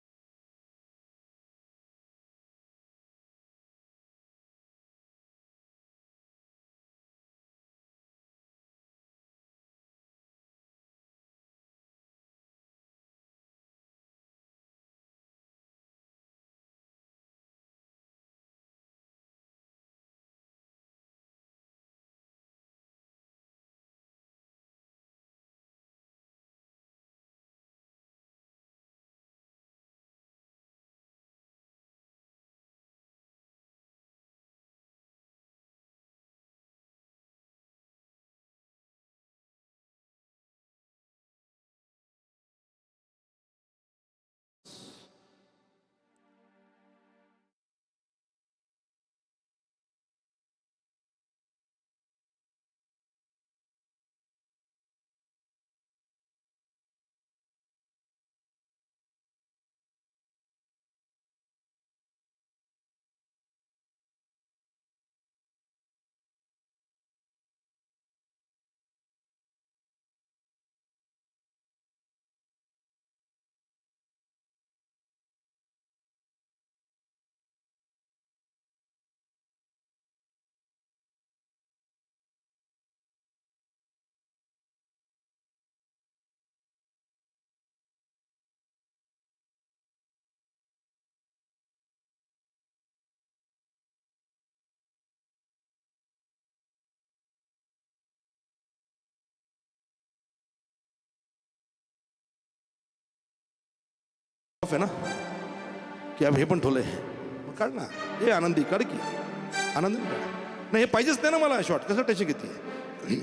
ऑफ है ना, की हे पण ठोले काढ ना, हे आनंदी काढ की, आनंदी नाही, हे पाहिजेच नाही ना मला शॉर्ट, कसं टेन्शन घेते